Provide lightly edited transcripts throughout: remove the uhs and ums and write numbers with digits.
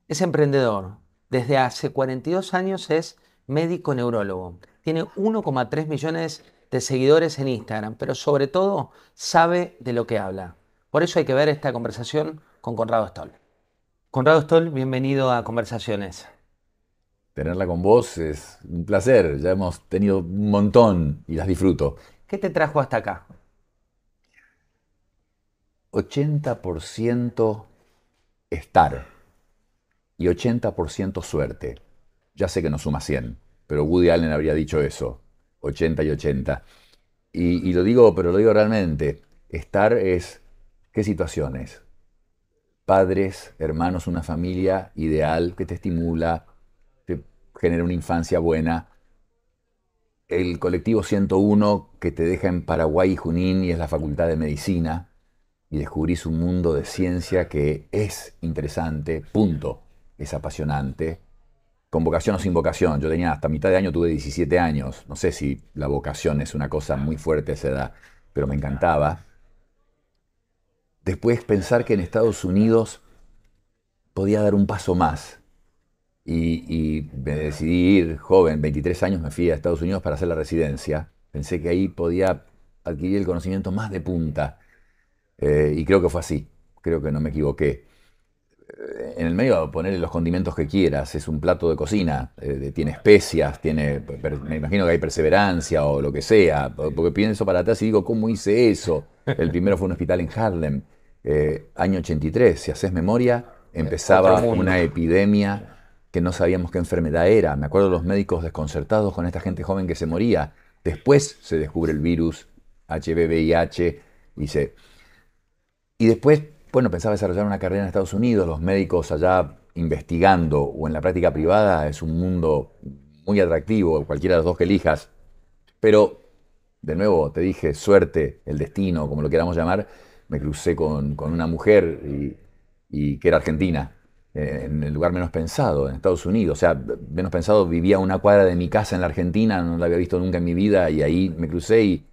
Es emprendedor. Desde hace 42 años es médico neurólogo. Tiene 1,3 millones de seguidores en Instagram, pero sobre todo sabe de lo que habla. Por eso hay que ver esta conversación con Conrado Stoll. Conrado Stoll, bienvenido a Conversaciones. Tenerla con vos es un placer, ya hemos tenido un montón y las disfruto. ¿Qué te trajo hasta acá? 80% estar y 80% suerte. Ya sé que no suma 100, pero Woody Allen habría dicho eso, 80 y 80. Y lo digo, pero lo digo realmente, estar es, ¿qué situaciones? Padres, hermanos, una familia ideal que te estimula, te genera una infancia buena. El colectivo 101 que te deja en Paraguay y Junín y es la Facultad de Medicina y descubrís un mundo de ciencia que es interesante, punto, es apasionante, con vocación o sin vocación. Yo tenía hasta mitad de año, tuve 17 años, no sé si la vocación es una cosa muy fuerte a esa edad, pero me encantaba. Después pensar que en Estados Unidos podía dar un paso más y me decidí ir joven, 23 años, me fui a Estados Unidos para hacer la residencia. Pensé que ahí podía adquirir el conocimiento más de punta. Y creo que fue así, creo que no me equivoqué. En el medio ponerle los condimentos que quieras, es un plato de cocina, tiene especias, me imagino que hay perseverancia o lo que sea, porque pienso para atrás y digo, ¿cómo hice eso? El primero fue un hospital en Harlem, año 83, si haces memoria, Otro empezaba mundo. una epidemia que no sabíamos qué enfermedad era. Me acuerdo de los médicos desconcertados con esta gente joven que se moría. Después se descubre el virus HBVIH y se y después, bueno, pensaba desarrollar una carrera en Estados Unidos, los médicos allá investigando o en la práctica privada es un mundo muy atractivo, cualquiera de los dos que elijas. Pero, de nuevo, te dije, suerte, el destino, como lo queramos llamar, me crucé con una mujer y que era argentina, en el lugar menos pensado, en Estados Unidos. O sea, menos pensado, vivía a una cuadra de mi casa en la Argentina, no la había visto nunca en mi vida y ahí me crucé y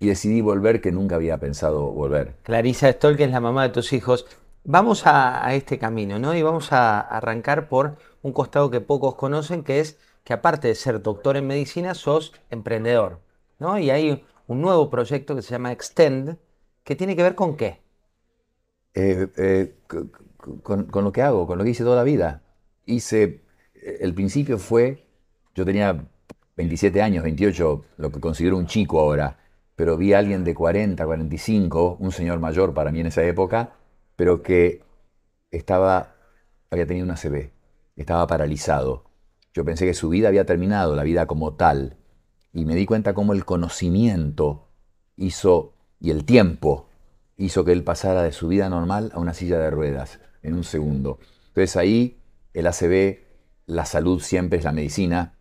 decidí volver que nunca había pensado volver. Clarisa Stoll, que es la mamá de tus hijos. Vamos a este camino, ¿no? Y vamos a arrancar por un costado que pocos conocen, que es que aparte de ser doctor en medicina, sos emprendedor, ¿no? Y hay un nuevo proyecto que se llama Extend, que tiene que ver con qué. Con lo que hago, con lo que hice toda la vida. El principio fue, yo tenía 27 años, 28, lo que considero un chico ahora, pero vi a alguien de 40, 45, un señor mayor para mí en esa época, pero que estaba, había tenido una ACV, estaba paralizado. Yo pensé que su vida había terminado, la vida como tal, y me di cuenta cómo el conocimiento hizo, y el tiempo hizo que él pasara de su vida normal a una silla de ruedas en un segundo. Entonces ahí el ACV, la salud siempre es la medicina,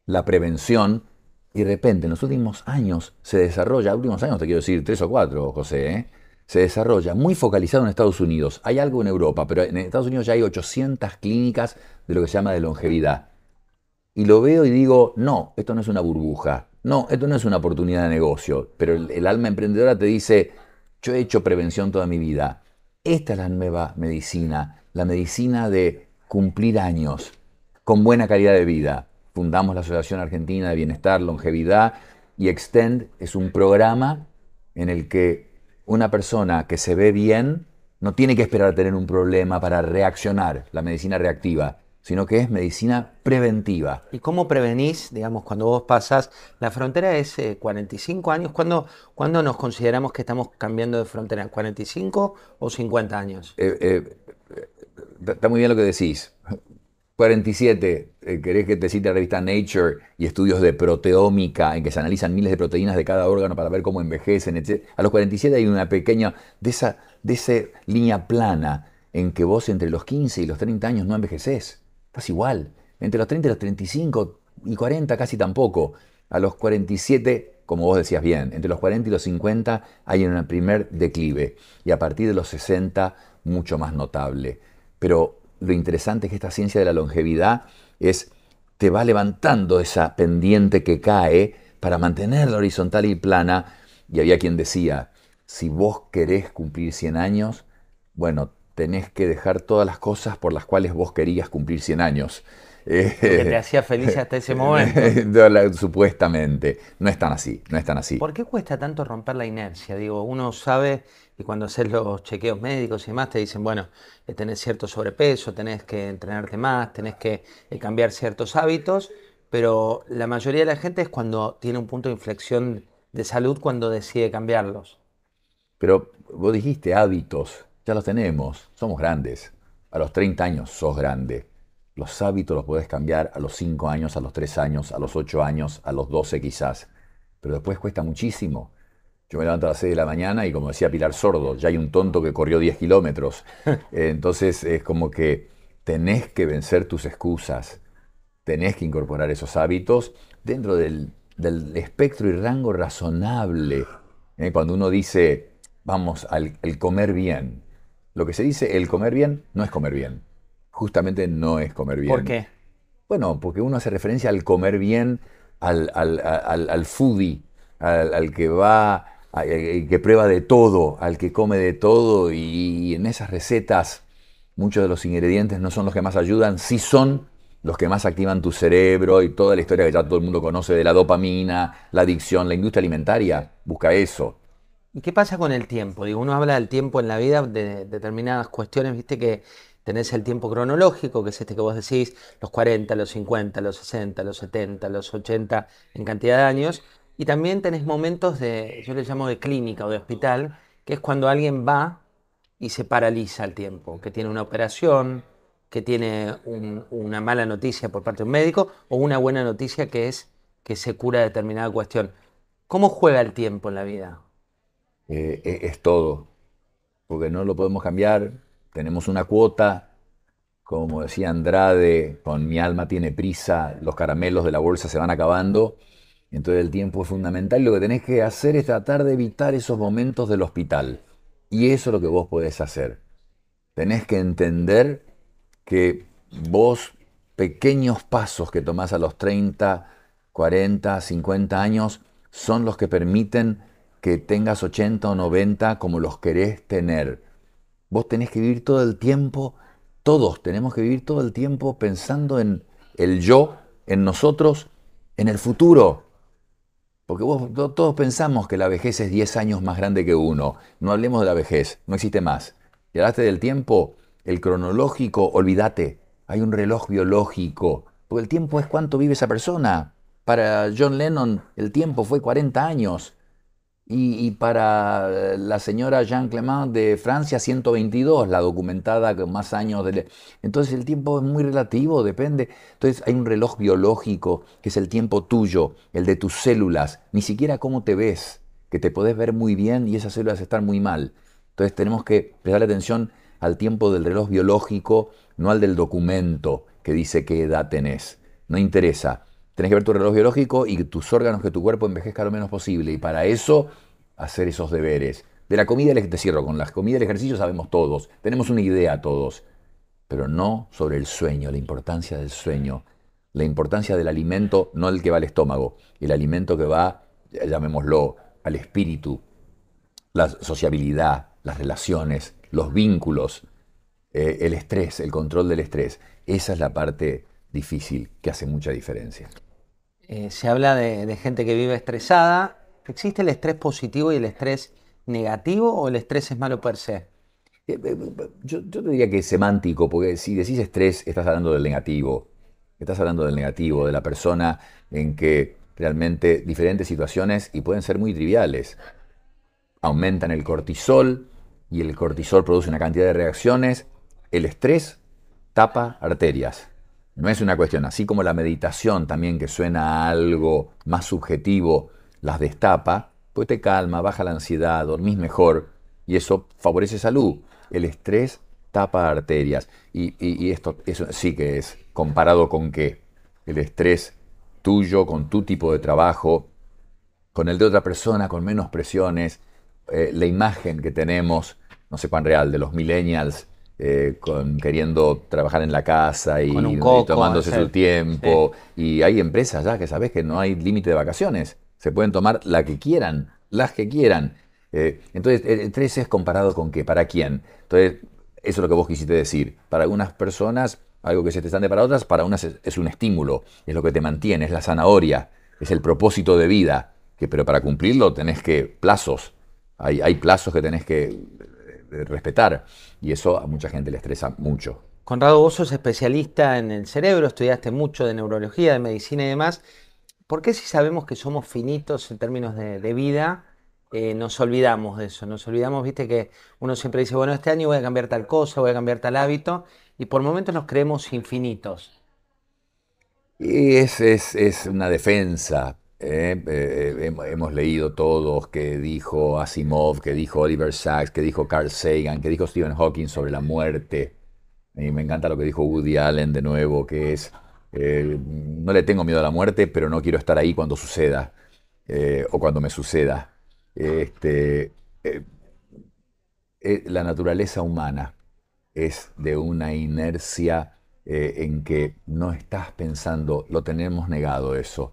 la prevención, y de repente en los últimos años se desarrolla, últimos años te quiero decir 3 o 4, José, se desarrolla muy focalizado en Estados Unidos. Hay algo en Europa, pero en Estados Unidos ya hay 800 clínicas de lo que se llama de longevidad. Y lo veo y digo, no, esto no es una burbuja, no, esto no es una oportunidad de negocio, pero el alma emprendedora te dice, yo he hecho prevención toda mi vida, esta es la nueva medicina, la medicina de cumplir años con buena calidad de vida. Fundamos la Asociación Argentina de Bienestar, Longevidad y Extend es un programa en el que una persona que se ve bien no tiene que esperar a tener un problema para reaccionar, la medicina reactiva, sino que es medicina preventiva. ¿Y cómo prevenís, digamos, cuando vos pasás, la frontera es 45 años? ¿Cuándo nos consideramos que estamos cambiando de frontera? ¿45 o 50 años? Está muy bien lo que decís. 47, querés que te cite la revista Nature y estudios de proteómica en que se analizan miles de proteínas de cada órgano para ver cómo envejecen, etc. A los 47 hay una pequeña, de esa línea plana en que vos entre los 15 y los 30 años no envejecés. Estás igual. Entre los 30 y los 35 y 40 casi tampoco. A los 47, como vos decías bien, entre los 40 y los 50 hay un primer declive y a partir de los 60 mucho más notable. Pero lo interesante es que esta ciencia de la longevidad te va levantando esa pendiente que cae para mantenerla horizontal y plana. Y había quien decía, si vos querés cumplir 100 años, bueno, tenés que dejar todas las cosas por las cuales vos querías cumplir 100 años. Lo que te hacía feliz hasta ese momento. Supuestamente. No es tan así, no es tan así. ¿Por qué cuesta tanto romper la inercia? Digo, uno sabe y cuando haces los chequeos médicos y demás te dicen, bueno, tenés cierto sobrepeso, tenés que entrenarte más, tenés que cambiar ciertos hábitos, pero la mayoría de la gente es cuando tiene un punto de inflexión de salud cuando decide cambiarlos. Pero vos dijiste hábitos, ya los tenemos, somos grandes. A los 30 años sos grande. Los hábitos los podés cambiar a los 5 años, a los 3 años, a los 8 años, a los 12 quizás. Pero después cuesta muchísimo. Yo me levanto a las 6 de la mañana y como decía Pilar Sordo, ya hay un tonto que corrió 10 kilómetros. Entonces es como que tenés que vencer tus excusas, tenés que incorporar esos hábitos dentro del espectro y rango razonable. Cuando uno dice, vamos, el comer bien. Lo que se dice, el comer bien, no es comer bien. Justamente no es comer ¿Por bien. qué? Bueno, porque uno hace referencia al comer bien, al foodie, al que va, que prueba de todo, al que come de todo, y en esas recetas muchos de los ingredientes no son los que más ayudan, sí son los que más activan tu cerebro y toda la historia que ya todo el mundo conoce de la dopamina, la adicción, la industria alimentaria, busca eso. ¿Y qué pasa con el tiempo? Digo, uno habla del tiempo en la vida de determinadas cuestiones, viste que tenés el tiempo cronológico, que es este que vos decís, los 40, los 50, los 60, los 70, los 80, en cantidad de años. Y también tenés momentos de, yo le llamo de clínica o de hospital, que es cuando alguien va y se paraliza el tiempo, que tiene una operación, que tiene una mala noticia por parte de un médico o una buena noticia que es que se cura determinada cuestión. ¿Cómo juega el tiempo en la vida? Es todo, porque no lo podemos cambiar, tenemos una cuota, como decía Andrade, con mi alma tiene prisa, los caramelos de la bolsa se van acabando, entonces el tiempo es fundamental y lo que tenés que hacer es tratar de evitar esos momentos del hospital. Y eso es lo que vos podés hacer. Tenés que entender que vos, pequeños pasos que tomás a los 30, 40, 50 años, son los que permiten que tengas 80 o 90 como los querés tener. Vos tenés que vivir todo el tiempo, todos tenemos que vivir todo el tiempo pensando en el yo, en nosotros, en el futuro. Porque todos pensamos que la vejez es 10 años más grande que uno. No hablemos de la vejez, no existe más. Y hablaste del tiempo, el cronológico, olvídate. Hay un reloj biológico. Porque el tiempo es cuánto vive esa persona. Para John Lennon el tiempo fue 40 años. Y para la señora Jeanne Clément de Francia, 122, la documentada con más años. Entonces el tiempo es muy relativo, depende. Entonces hay un reloj biológico, que es el tiempo tuyo, el de tus células, ni siquiera cómo te ves, que te podés ver muy bien y esas células están muy mal. Entonces tenemos que prestarle atención al tiempo del reloj biológico, no al del documento que dice qué edad tenés. No interesa. Tenés que ver tu reloj biológico y que tus órganos, que tu cuerpo envejezca lo menos posible. Y para eso, hacer esos deberes. De la comida, te cierro con la comida y el ejercicio sabemos todos. Tenemos una idea todos. Pero no sobre el sueño, la importancia del sueño. La importancia del alimento, no el que va al estómago. El alimento que va, llamémoslo, al espíritu. La sociabilidad, las relaciones, los vínculos, el estrés, el control del estrés. Esa es la parte difícil que hace mucha diferencia. Se habla de gente que vive estresada. ¿Existe el estrés positivo y el estrés negativo o el estrés es malo per se? Yo te diría que es semántico, porque si decís estrés, estás hablando del negativo. Estás hablando del negativo, de la persona en que realmente diferentes situaciones, y pueden ser muy triviales, aumentan el cortisol y el cortisol produce una cantidad de reacciones. El estrés tapa arterias. No es una cuestión, así como la meditación también, que suena a algo más subjetivo, las destapa, pues te calma, baja la ansiedad, dormís mejor y eso favorece salud. El estrés tapa arterias y esto eso sí que es comparado con qué. El estrés tuyo, con tu tipo de trabajo, con el de otra persona, con menos presiones, la imagen que tenemos, no sé cuán real, de los millennials, queriendo trabajar en la casa Con un y coco, tomándose su tiempo. sí. Y hay empresas ya que sabes que no hay límite de vacaciones. Se pueden tomar la que quieran, las que quieran. Entonces, el estrés es comparado con qué, para quién. Entonces, es lo que vos quisiste decir. Para algunas personas, algo que es estresante para otras, para unas es un estímulo, es lo que te mantiene, es la zanahoria, es el propósito de vida. Pero para cumplirlo tenés que plazos. Hay plazos que tenés que respetar. Y eso a mucha gente le estresa mucho. Conrado, vos sos especialista en el cerebro, estudiaste mucho de neurología, de medicina y demás. ¿Por qué si sabemos que somos finitos en términos de vida, nos olvidamos de eso? Nos olvidamos, viste, que uno siempre dice, bueno, este año voy a cambiar tal cosa, voy a cambiar tal hábito, y por momentos nos creemos infinitos. Y es una defensa. Hemos leído todos que dijo Asimov, que dijo Oliver Sacks, que dijo Carl Sagan, que dijo Stephen Hawking sobre la muerte. Y me encanta lo que dijo Woody Allen de nuevo, que es, no le tengo miedo a la muerte, pero no quiero estar ahí cuando suceda, o cuando me suceda. Este, eh, la naturaleza humana es de una inercia en que no estás pensando, lo tenemos negado eso.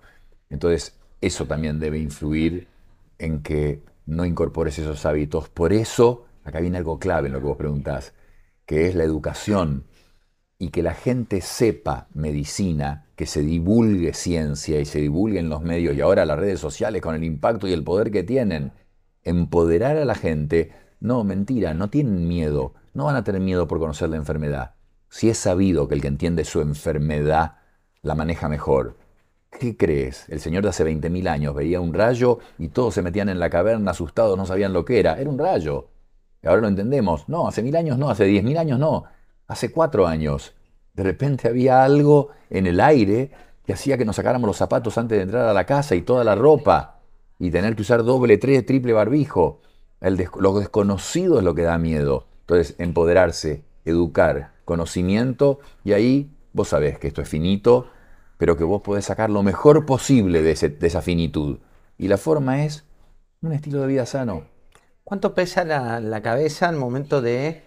Entonces, eso también debe influir en que no incorpores esos hábitos. Por eso, acá viene algo clave en lo que vos preguntás, que es la educación y que la gente sepa medicina, que se divulgue ciencia y se divulgue en los medios y ahora las redes sociales con el impacto y el poder que tienen. Empoderar a la gente, no, mentira, no tienen miedo, no van a tener miedo por conocer la enfermedad. Si es sabido que el que entiende su enfermedad la maneja mejor. ¿Qué crees? El señor de hace 20.000 años veía un rayo y todos se metían en la caverna asustados, no sabían lo que era. Era un rayo. Y ahora lo entendemos. No, hace 1.000 años no, hace 10.000 años no, hace 4 años. De repente había algo en el aire que hacía que nos sacáramos los zapatos antes de entrar a la casa y toda la ropa y tener que usar doble, triple barbijo. Lo desconocido es lo que da miedo. Entonces, empoderarse, educar, conocimiento, y ahí vos sabés que esto es finito, pero que vos podés sacar lo mejor posible de esa finitud. Y la forma es un estilo de vida sano. ¿Cuánto pesa la cabeza al momento de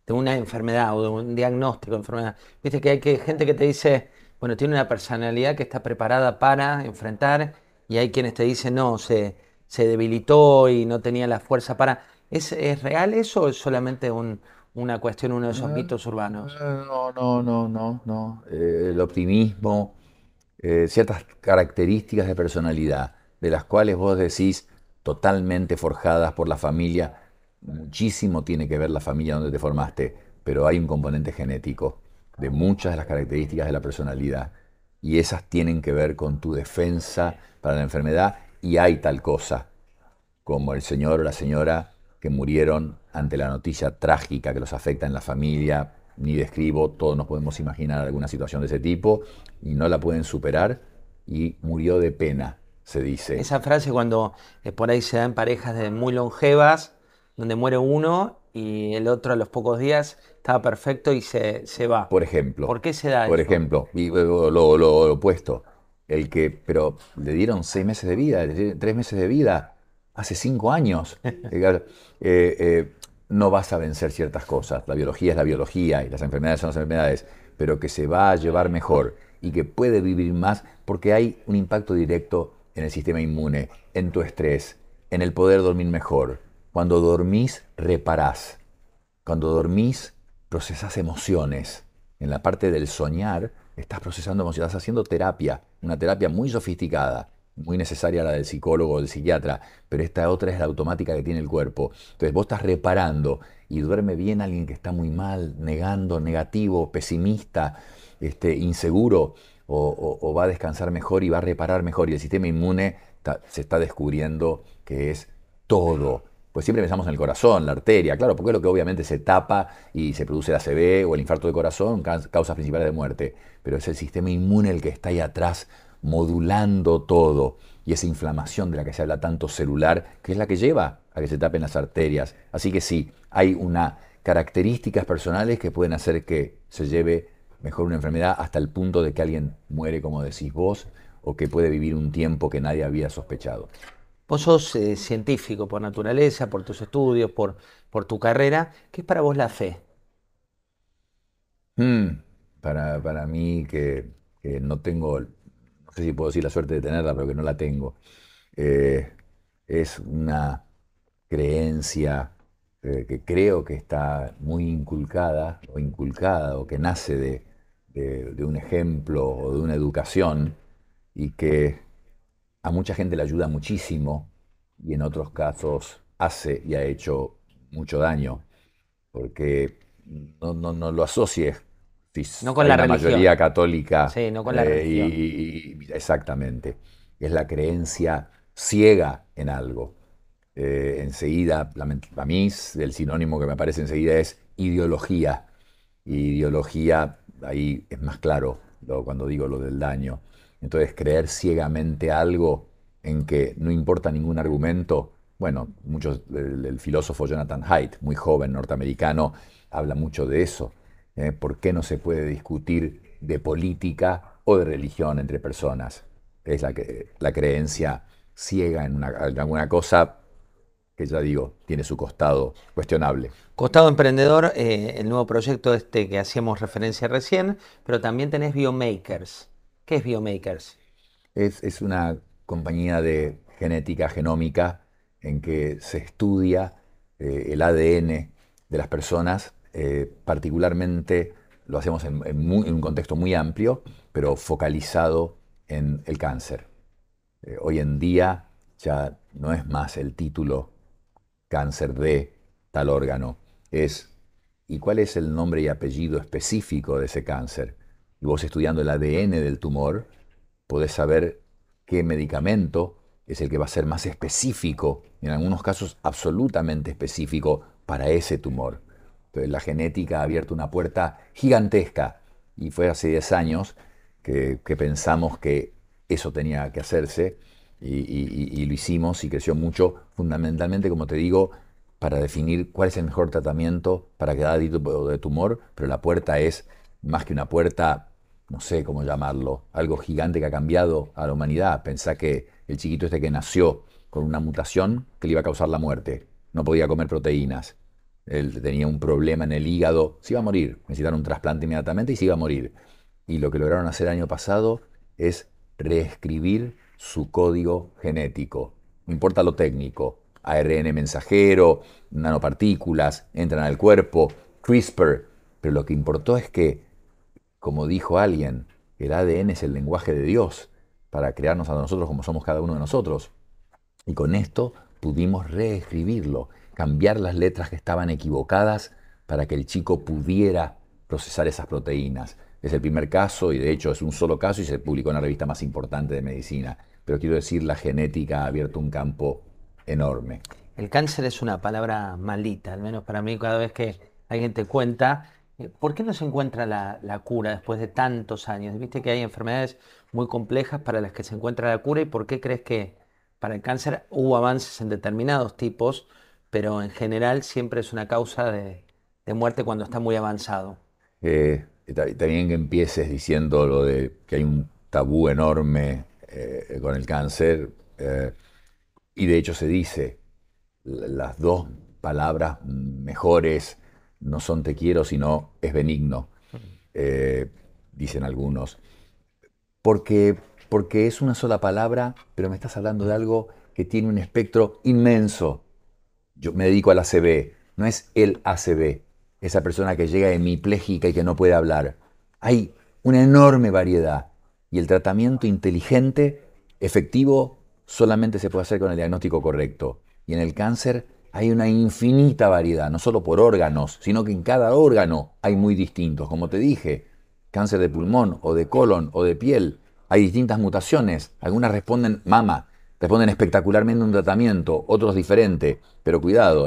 una enfermedad o de un diagnóstico de enfermedad? Viste que hay gente que te dice, bueno, tiene una personalidad que está preparada para enfrentar, y hay quienes te dicen, no, se debilitó y no tenía la fuerza para. ¿Es real eso o es solamente una cuestión, uno de esos mitos urbanos? No, no, no, no, no. El optimismo, ciertas características de personalidad, de las cuales vos decís totalmente forjadas por la familia, muchísimo tiene que ver la familia donde te formaste, pero hay un componente genético de muchas de las características de la personalidad, y esas tienen que ver con tu defensa para la enfermedad, y hay tal cosa como el señor o la señora que murieron ante la noticia trágica que los afecta en la familia. Ni describo, todos nos podemos imaginar alguna situación de ese tipo, y no la pueden superar, y murió de pena, se dice. Esa frase cuando por ahí se da en parejas muy longevas, donde muere uno y el otro a los pocos días estaba perfecto y se va. Por ejemplo, ¿Por qué se da eso? y lo opuesto, pero le dieron 6 meses de vida, le dieron 3 meses de vida, hace 5 años. Claro, no vas a vencer ciertas cosas. La biología es la biología y las enfermedades son las enfermedades, pero que se va a llevar mejor y que puede vivir más porque hay un impacto directo en el sistema inmune, en tu estrés, en el poder dormir mejor. Cuando dormís, reparás. Cuando dormís, procesás emociones. En la parte del soñar, estás procesando emociones, estás haciendo terapia, una terapia muy sofisticada, muy necesaria la del psicólogo o del psiquiatra, pero esta otra es la automática que tiene el cuerpo. Entonces vos estás reparando y duerme bien alguien que está muy mal, negando, negativo, pesimista, inseguro, o va a descansar mejor y va a reparar mejor. Y el sistema inmune se está descubriendo que es todo. Pues siempre pensamos en el corazón, la arteria, claro, porque es lo que obviamente se tapa y se produce el ACV o el infarto de corazón, causas principales de muerte. Pero es el sistema inmune el que está ahí atrás modulando todo. Y esa inflamación de la que se habla tanto celular, que es la que lleva a que se tapen las arterias. Así que sí, hay unas características personales que pueden hacer que se lleve mejor una enfermedad hasta el punto de que alguien muere, como decís vos, o que puede vivir un tiempo que nadie había sospechado. Vos sos científico por naturaleza, por tus estudios, por tu carrera. ¿Qué es para vos la fe? Mm, para mí, que no tengo, no sé si puedo decir la suerte de tenerla, pero que no la tengo, eh, es una creencia que creo que está muy inculcada o que nace de un ejemplo o de una educación y que a mucha gente le ayuda muchísimo y en otros casos hace y ha hecho mucho daño, porque no lo asocies si No con hay la una mayoría religión. católica Sí, no con la religión. exactamente, es la creencia ciega en algo. Enseguida, para mí, el sinónimo que me aparece enseguida es ideología. Y ideología, ahí es más claro cuando digo lo del daño. Entonces, creer ciegamente algo en que no importa ningún argumento, bueno, el filósofo Jonathan Haidt, muy joven norteamericano, habla mucho de eso. ¿Por qué no se puede discutir de política o de religión entre personas? Es la creencia ciega en alguna cosa que ya digo, tiene su costado cuestionable. Costado Emprendedor, el nuevo proyecto este que hacíamos referencia recién, pero también tenés Biomakers. ¿Qué es Biomakers? Es una compañía de genética genómica en que se estudia el ADN de las personas, particularmente lo hacemos en un contexto muy amplio, pero focalizado en el cáncer. Hoy en día ya no es más el título cáncer de tal órgano, es ¿y cuál es el nombre y apellido específico de ese cáncer? Y vos estudiando el ADN del tumor, podés saber qué medicamento es el que va a ser más específico, en algunos casos absolutamente específico para ese tumor. Entonces la genética ha abierto una puerta gigantesca y fue hace 10 años que pensamos que eso tenía que hacerse y lo hicimos y creció mucho, fundamentalmente, como te digo, para definir cuál es el mejor tratamiento para cada tipo de tumor, pero la puerta es más que una puerta, no sé cómo llamarlo, algo gigante que ha cambiado a la humanidad. Pensá que el chiquito este que nació con una mutación que le iba a causar la muerte, no podía comer proteínas, él tenía un problema en el hígado, se iba a morir, necesitaron un trasplante inmediatamente y se iba a morir. Y lo que lograron hacer el año pasado es reescribir su código genético. No importa lo técnico, ARN mensajero, nanopartículas, entran al cuerpo, CRISPR, pero lo que importó es que, como dijo alguien, el ADN es el lenguaje de Dios para crearnos a nosotros como somos cada uno de nosotros. Y con esto pudimos reescribirlo, cambiar las letras que estaban equivocadas para que el chico pudiera procesar esas proteínas. Es el primer caso y de hecho es un solo caso y se publicó en la revista más importante de medicina. Pero quiero decir, la genética ha abierto un campo enorme. El cáncer es una palabra maldita, al menos para mí cada vez que alguien te cuenta. ¿Por qué no se encuentra la cura después de tantos años? Viste que hay enfermedades muy complejas para las que se encuentra la cura y ¿por qué crees que para el cáncer hubo avances en determinados tipos, pero en general siempre es una causa de muerte cuando está muy avanzado? Está bien que empieces diciendo lo de que hay un tabú enorme con el cáncer, y de hecho se dice, las dos palabras mejores no son te quiero, sino es benigno, eh, dicen algunos. Porque, porque es una sola palabra, pero me estás hablando de algo que tiene un espectro inmenso. Yo me dedico al ACV, no es el ACV, esa persona que llega hemipléjica y que no puede hablar. Hay una enorme variedad y el tratamiento inteligente, efectivo, solamente se puede hacer con el diagnóstico correcto. Y en el cáncer hay una infinita variedad, no solo por órganos, sino que en cada órgano hay muy distintos. Como te dije, cáncer de pulmón o de colon o de piel, hay distintas mutaciones. Algunas responden espectacularmente a un tratamiento, otros diferente. Pero cuidado,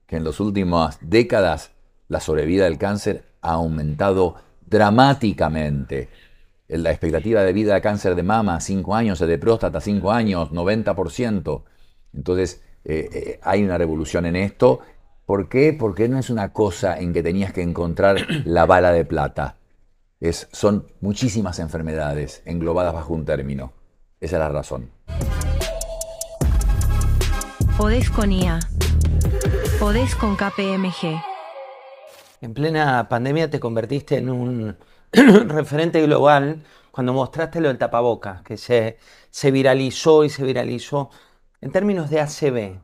que en las últimas décadas la sobrevida del cáncer ha aumentado dramáticamente. La expectativa de vida de cáncer de mama, 5 años, el de próstata, 5 años, 90%. Entonces, hay una revolución en esto. ¿Por qué? Porque no es una cosa en que tenías que encontrar la bala de plata. Son muchísimas enfermedades englobadas bajo un término. Esa es la razón. Podés con IA. Podés con KPMG. En plena pandemia te convertiste en un referente global cuando mostraste lo del tapabocas, que se viralizó y se viralizó. En términos de ACV,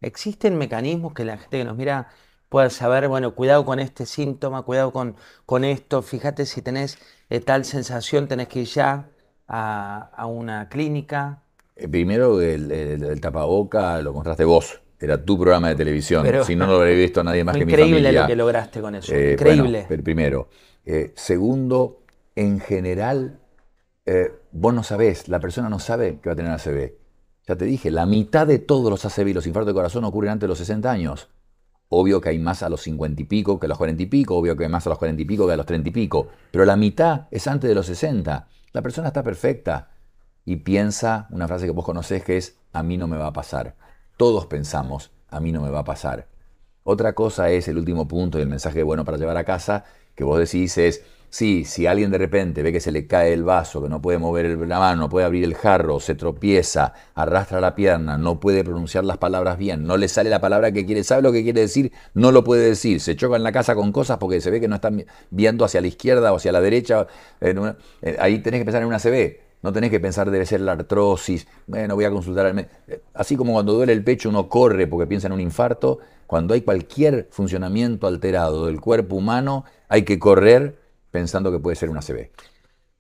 ¿Existen mecanismos que la gente que nos mira pueda saber, bueno, cuidado con este síntoma, cuidado con esto, fíjate si tenés tal sensación, tenés que ir ya a una clínica? Primero, el tapaboca lo encontraste vos. Era tu programa de televisión. Pero Si no, no lo habría visto nadie más fue que mi increíble lo que familia. lograste con eso, Bueno, increíble. primero. Segundo, en general, vos no sabés, la persona no sabe que va a tener ACV. Ya te dije, la mitad de todos los ACV y los infartos de corazón ocurren antes de los 60 años. Obvio que hay más a los 50 y pico que a los 40 y pico, obvio que hay más a los 40 y pico que a los 30 y pico, pero la mitad es antes de los 60. La persona está perfecta y piensa una frase que vos conocés que es, a mí no me va a pasar. Todos pensamos, a mí no me va a pasar. Otra cosa es el último punto y el mensaje bueno para llevar a casa, que vos decís es, sí, si alguien de repente ve que se le cae el vaso, que no puede mover la mano, no puede abrir el jarro, se tropieza, arrastra la pierna, no puede pronunciar las palabras bien, no le sale la palabra que quiere, sabe lo que quiere decir, no lo puede decir, se choca en la casa con cosas porque se ve que no están viendo hacia la izquierda o hacia la derecha, ahí tenés que pensar en una CB. No tenés que pensar debe ser la artrosis, bueno, voy a consultar al médico. Así como cuando duele el pecho uno corre porque piensa en un infarto, cuando hay cualquier funcionamiento alterado del cuerpo humano, hay que correr pensando que puede ser una ACV.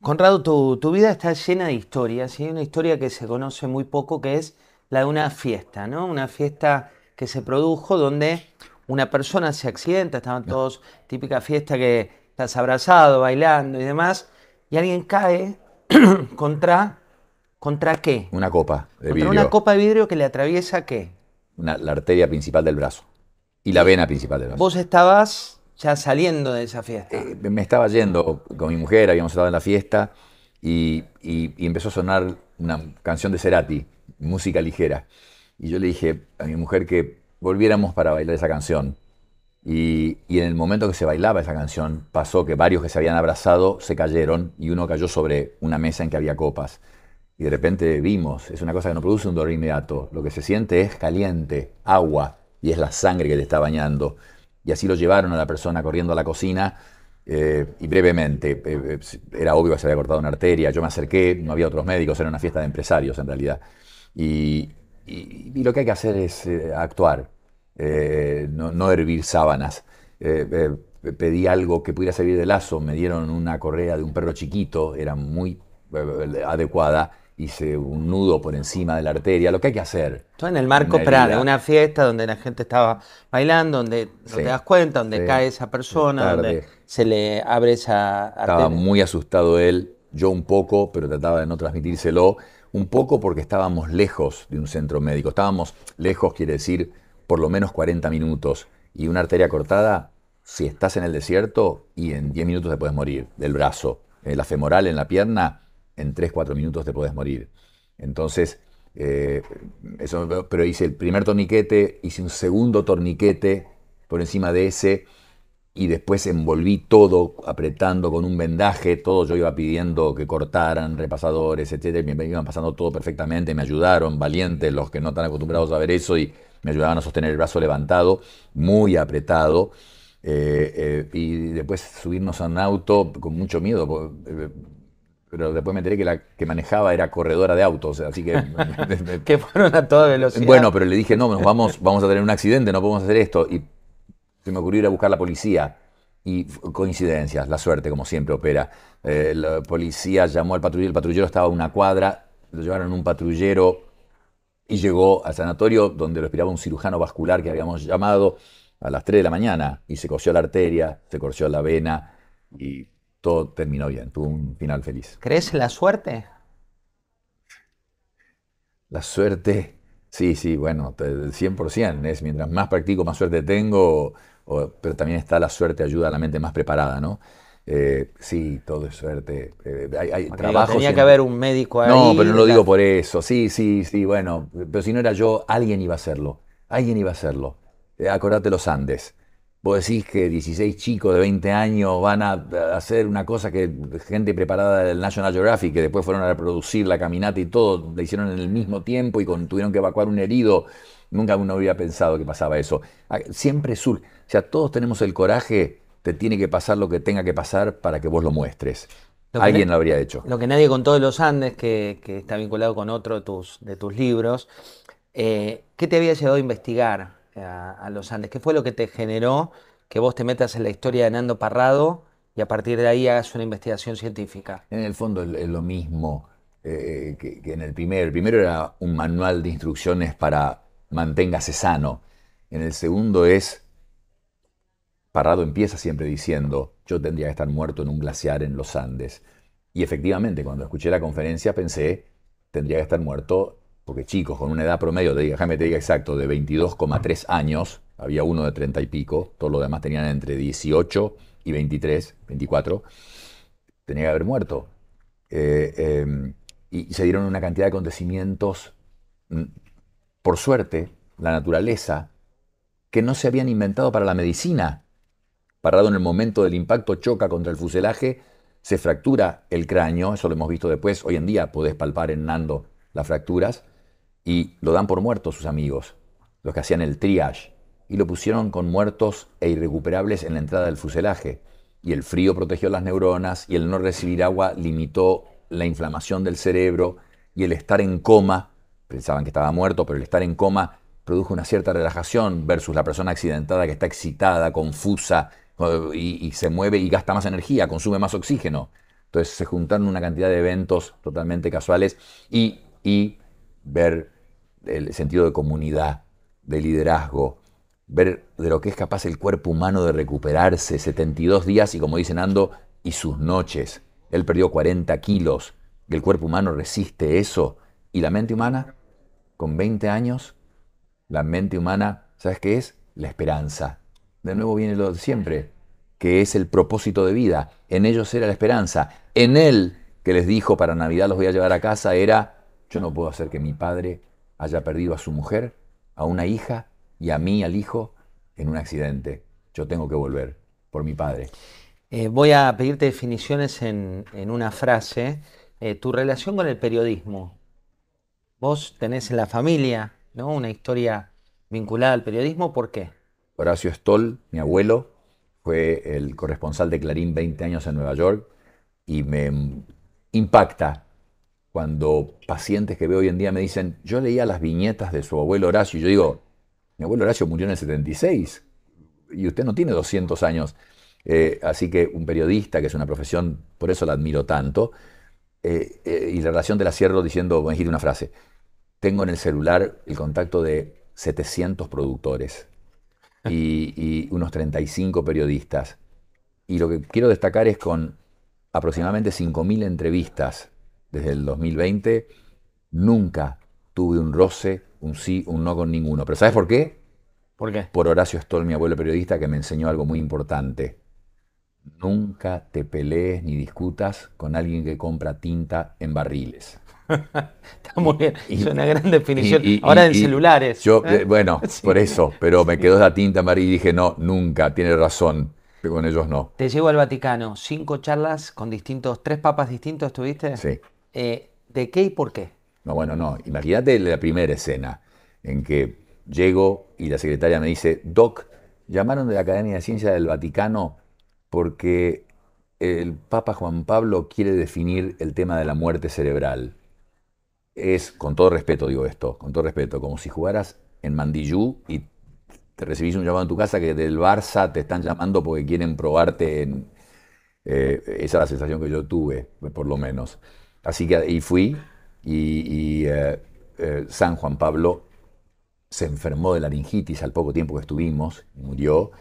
Conrado, tu vida está llena de historias y hay una historia que se conoce muy poco que es la de una fiesta, ¿no? Una fiesta que se produjo donde una persona se accidenta, estaban todos, típica fiesta que estás abrazado, bailando y demás, y alguien cae ¿contra qué? Una copa de Contra vidrio, una copa de vidrio que le atraviesa ¿qué? la arteria principal del brazo y la vena principal del brazo. Vos estabas ya saliendo de esa fiesta. Me estaba yendo con mi mujer, habíamos estado en la fiesta y empezó a sonar una canción de Cerati, música ligera. Y yo le dije a mi mujer que volviéramos para bailar esa canción. Y en el momento que se bailaba esa canción, pasó que varios que se habían abrazado se cayeron y uno cayó sobre una mesa en que había copas. Y de repente vimos, es una cosa que no produce un dolor inmediato, lo que se siente es caliente, agua, y es la sangre que te está bañando. Y así lo llevaron a la persona corriendo a la cocina y brevemente, era obvio que se había cortado una arteria, yo me acerqué, no había otros médicos, era una fiesta de empresarios en realidad. Y lo que hay que hacer es actuar. No hervir sábanas. Pedí algo que pudiera servir de lazo, me dieron una correa de un perro chiquito, era muy adecuada, hice un nudo por encima de la arteria, lo que hay que hacer. Todo en el marco de una fiesta donde la gente estaba bailando, donde no te das cuenta, donde cae esa persona, donde se le abre esa arteria. Estaba muy asustado él, yo un poco, pero trataba de no transmitírselo, un poco porque estábamos lejos de un centro médico, estábamos lejos, quiere decir por lo menos 40 minutos, y una arteria cortada, si estás en el desierto, y en 10 minutos te puedes morir, del brazo, la femoral en la pierna, en 3-4 minutos te puedes morir. Entonces, pero hice el primer torniquete, hice un segundo torniquete por encima de ese, y después envolví todo apretando con un vendaje, todo yo iba pidiendo que cortaran, repasadores, etcétera, me iban pasando todo perfectamente, me ayudaron, valientes los que no están acostumbrados a ver eso, y me ayudaban a sostener el brazo levantado, muy apretado, y después subirnos a un auto con mucho miedo, pero después me enteré que la que manejaba era corredora de autos, así que... que fueron a toda velocidad. Bueno, pero le dije, no, vamos a tener un accidente, no podemos hacer esto, y se me ocurrió ir a buscar la policía, y coincidencias, la suerte como siempre opera. La policía llamó al patrullero, el patrullero estaba a una cuadra, lo llevaron en un patrullero, y llegó al sanatorio donde lo esperaba un cirujano vascular que habíamos llamado a las 3 de la mañana y se cosió la arteria, se cosió la vena y todo terminó bien, tuvo un final feliz. ¿Crees en la suerte? La suerte, sí, bueno, 100%, es mientras más practico, más suerte tengo, pero también está la suerte, ayuda a la mente más preparada, ¿no? Sí, todo es suerte. Hay trabajo. Tenía que haber un médico ahí. No, pero no lo digo por eso. Sí, bueno. Pero si no era yo, alguien iba a hacerlo. Alguien iba a hacerlo. Acordate los Andes. Vos decís que 16 chicos de 20 años van a hacer una cosa que gente preparada del National Geographic, que después fueron a reproducir la caminata y todo, la hicieron en el mismo tiempo y tuvieron que evacuar un herido. Nunca uno habría pensado que pasaba eso. Siempre surge. O sea, todos tenemos el coraje. Te tiene que pasar lo que tenga que pasar para que vos lo muestres. Alguien lo habría hecho. Lo que nadie contó de los Andes, que está vinculado con otro de tus libros, ¿Qué te había llevado a investigar a los Andes? ¿Qué fue lo que te generó que vos te metas en la historia de Nando Parrado y a partir de ahí hagas una investigación científica? En el fondo es lo mismo que en el primero. El primero era un manual de instrucciones para manténgase sano. En el segundo es, Parrado empieza siempre diciendo, yo tendría que estar muerto en un glaciar en los Andes. Y efectivamente, cuando escuché la conferencia pensé, tendría que estar muerto, porque chicos con una edad promedio, déjame te diga exacto, de 22,3 años, había uno de 30 y pico, todos los demás tenían entre 18 y 23, 24, tenía que haber muerto. Y se dieron una cantidad de acontecimientos, mm, por suerte, la naturaleza, que no se habían inventado para la medicina. Parrado en el momento del impacto choca contra el fuselaje, se fractura el cráneo, eso lo hemos visto después, hoy en día podés palpar en Nando las fracturas, y lo dan por muerto sus amigos, los que hacían el triage, y lo pusieron con muertos e irrecuperables en la entrada del fuselaje. Y el frío protegió las neuronas, y el no recibir agua limitó la inflamación del cerebro, y el estar en coma, pensaban que estaba muerto, pero el estar en coma produjo una cierta relajación versus la persona accidentada que está excitada, confusa, y se mueve y gasta más energía, consume más oxígeno. Entonces se juntaron una cantidad de eventos totalmente casuales y ver el sentido de comunidad, de liderazgo, ver de lo que es capaz el cuerpo humano de recuperarse, 72 días y como dice Nando, y sus noches. Él perdió 40 kilos, y el cuerpo humano resiste eso. Y la mente humana, con 20 años, la mente humana, ¿sabes qué es? La esperanza. De nuevo viene lo de siempre, que es el propósito de vida. En ellos era la esperanza. En él, que les dijo, para Navidad los voy a llevar a casa, era, yo no puedo hacer que mi padre haya perdido a su mujer, a una hija y a mí, al hijo, en un accidente. Yo tengo que volver por mi padre. Voy a pedirte definiciones en una frase. Tu relación con el periodismo. Vos tenés en la familia, ¿no? Una historia vinculada al periodismo. ¿Por qué? Horacio Stoll, mi abuelo, fue el corresponsal de Clarín 20 años en Nueva York y me impacta cuando pacientes que veo hoy en día me dicen, yo leía las viñetas de su abuelo Horacio y yo digo, mi abuelo Horacio murió en el 76 y usted no tiene 200 años. Así que un periodista, que es una profesión, por eso la admiro tanto, y la relación de la cierro diciendo, me dijiste una frase, tengo en el celular el contacto de 700 productores y unos 35 periodistas. Y lo que quiero destacar es con aproximadamente 5.000 entrevistas desde el 2020, nunca tuve un roce, un sí, un no con ninguno. ¿Pero sabes por qué? ¿Por qué? Por Horacio Stoll, mi abuelo periodista, que me enseñó algo muy importante. Nunca te pelees ni discutas con alguien que compra tinta en barriles. Está muy bien, Y, es una gran definición. y- Ahora en y- celulares. Yo, ¿Eh? bueno, Sí. por eso, pero me quedó esa tinta en barril y dije, no, nunca, tiene razón, pero con ellos no. Te llevo al Vaticano, 5 charlas con distintos, 3 papas distintos tuviste. Sí. ¿De qué y por qué? No, bueno, no. Imagínate la primera escena en que llego y la secretaria me dice, Doc, llamaron de la Academia de Ciencias del Vaticano porque el Papa Juan Pablo quiere definir el tema de la muerte cerebral. Es, con todo respeto digo esto, con todo respeto, como si jugaras en Mandillú y te recibís un llamado en tu casa que del Barça te están llamando porque quieren probarte en... esa es la sensación que yo tuve, por lo menos. Así que ahí fui y San Juan Pablo se enfermó de laringitis al poco tiempo que estuvimos, murió,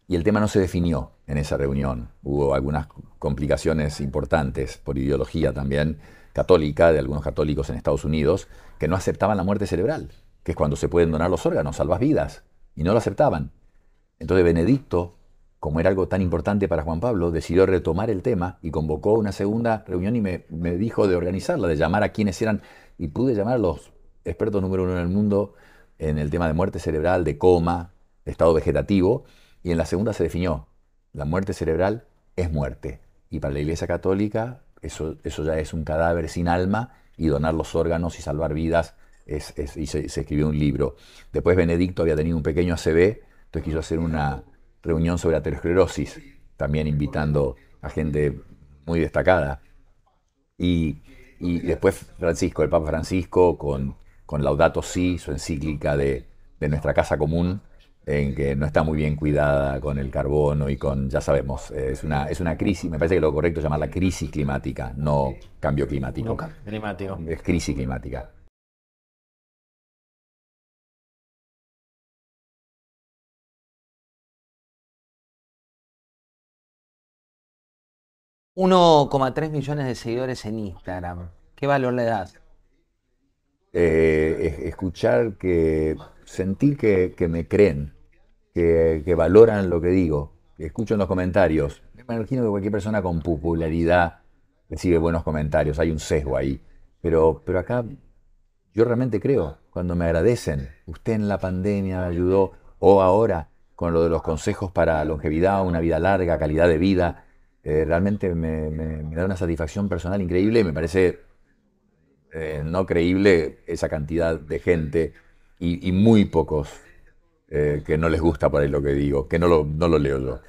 y el tema no se definió en esa reunión. Hubo algunas complicaciones importantes por ideología también católica de algunos católicos en Estados Unidos que no aceptaban la muerte cerebral, que es cuando se pueden donar los órganos, salvas vidas, y no lo aceptaban. Entonces Benedicto, como era algo tan importante para Juan Pablo, decidió retomar el tema y convocó una segunda reunión y me dijo de organizarla, de llamar a quienes eran, y pude llamar a los expertos número 1 en el mundo en el tema de muerte cerebral, de coma, de estado vegetativo, y en la segunda se definió, la muerte cerebral es muerte. Y para la Iglesia Católica eso ya es un cadáver sin alma y donar los órganos y salvar vidas y se escribió un libro. Después Benedicto había tenido un pequeño ACV, entonces quiso hacer una reunión sobre aterosclerosis, también invitando a gente muy destacada. Y después Francisco, el Papa Francisco, con con Laudato Si, su encíclica de nuestra casa común, en que no está muy bien cuidada con el carbono y con, ya sabemos, es una crisis, me parece que lo correcto es llamarla crisis climática, no cambio climático. No cambio climático. Es crisis climática. $1,3 millones de seguidores en Instagram. ¿Qué valor le das? Escuchar sentir que me creen, que valoran lo que digo, que escucho en los comentarios. Me imagino que cualquier persona con popularidad recibe buenos comentarios, hay un sesgo ahí. Pero acá yo realmente creo, cuando me agradecen, usted en la pandemia me ayudó, o ahora con lo de los consejos para longevidad, una vida larga, calidad de vida, realmente me da una satisfacción personal increíble y me parece no creíble esa cantidad de gente y muy pocos que no les gusta por ahí lo que digo, que no lo leo yo.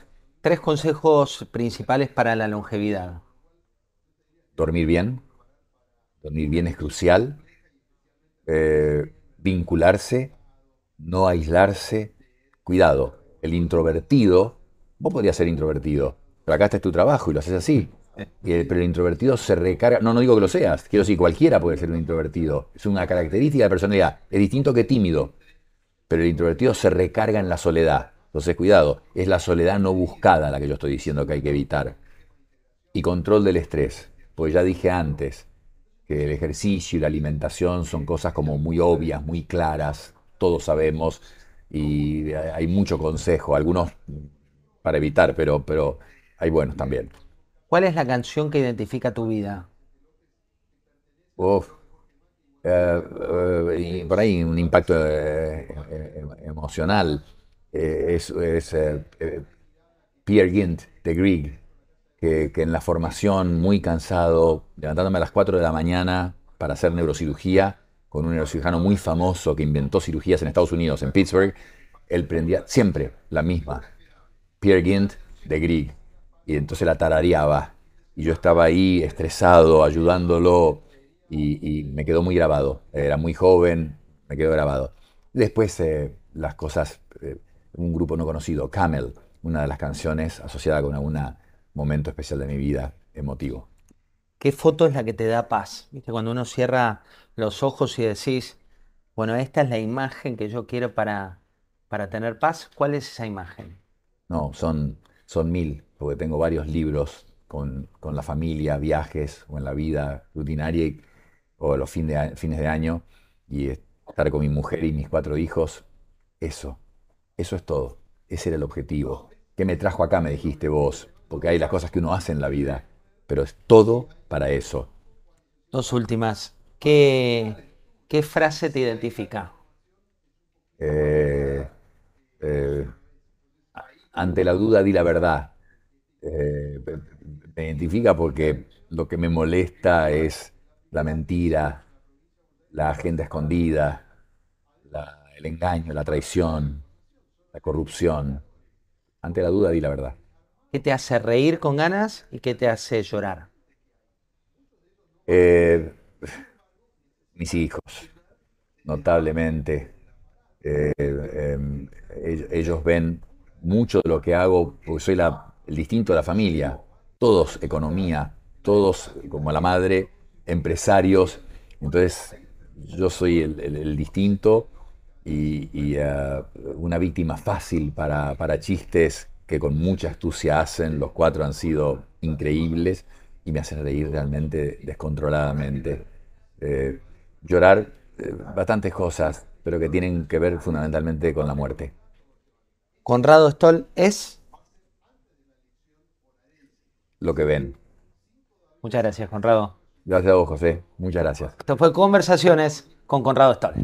3 consejos principales para la longevidad. Dormir bien. Dormir bien es crucial. Vincularse, no aislarse. Cuidado, el introvertido, vos podrías ser introvertido, pero acá este es tu trabajo y lo haces así. Pero el introvertido se recarga, no digo que lo seas, quiero decir, cualquiera puede ser un introvertido. Es una característica de personalidad, es distinto que tímido, pero el introvertido se recarga en la soledad. Entonces, cuidado, es la soledad no buscada la que yo estoy diciendo que hay que evitar. Y control del estrés, pues ya dije antes que el ejercicio y la alimentación son cosas como muy obvias, muy claras, todos sabemos, y hay mucho consejo, algunos para evitar, pero hay buenos también. ¿Cuál es la canción que identifica tu vida? Uf, y por ahí un impacto emocional. Peer Gynt de Grieg, que en la formación, muy cansado, levantándome a las 4 de la mañana para hacer neurocirugía, con un neurocirujano muy famoso que inventó cirugías en Estados Unidos, en Pittsburgh, él prendía siempre la misma, Peer Gynt de Grieg, y entonces la tarareaba, y yo estaba ahí estresado, ayudándolo, y me quedó muy grabado. Era muy joven, me quedó grabado. Después las cosas, un grupo no conocido, Camel, una de las canciones asociada con algún momento especial de mi vida, emotivo. ¿Qué foto es la que te da paz? ¿Viste? Cuando uno cierra los ojos y decís, bueno, esta es la imagen que yo quiero para tener paz. ¿Cuál es esa imagen? No, son mil, porque tengo varios libros con la familia, viajes o en la vida rutinaria o los fines de año y estar con mi mujer y mis 4 hijos. Eso, eso es todo. Ese era el objetivo. ¿Qué me trajo acá, me dijiste vos? Porque hay las cosas que uno hace en la vida, pero es todo para eso. Dos últimas. ¿Qué frase te identifica? Eh, eh, Ante la duda di la verdad. Eh, Me identifica porque lo que me molesta es la mentira, la agenda escondida, el engaño, la traición, la corrupción. Ante la duda di la verdad. ¿Qué te hace reír con ganas y qué te hace llorar? Eh, Mis hijos, notablemente. Ellos ven mucho de lo que hago, porque soy el distinto de la familia. Todos economía, todos como la madre, empresarios. Entonces yo soy el distinto y una víctima fácil para chistes que con mucha astucia hacen. Los 4 han sido increíbles y me hacen reír realmente descontroladamente. Eh, Llorar bastantes cosas, pero que tienen que ver fundamentalmente con la muerte. Conrado Stoll es. Lo que ven. Muchas gracias, Conrado. Gracias a vos, José. Muchas gracias. Esto fue Conversaciones con Conrado Stoll.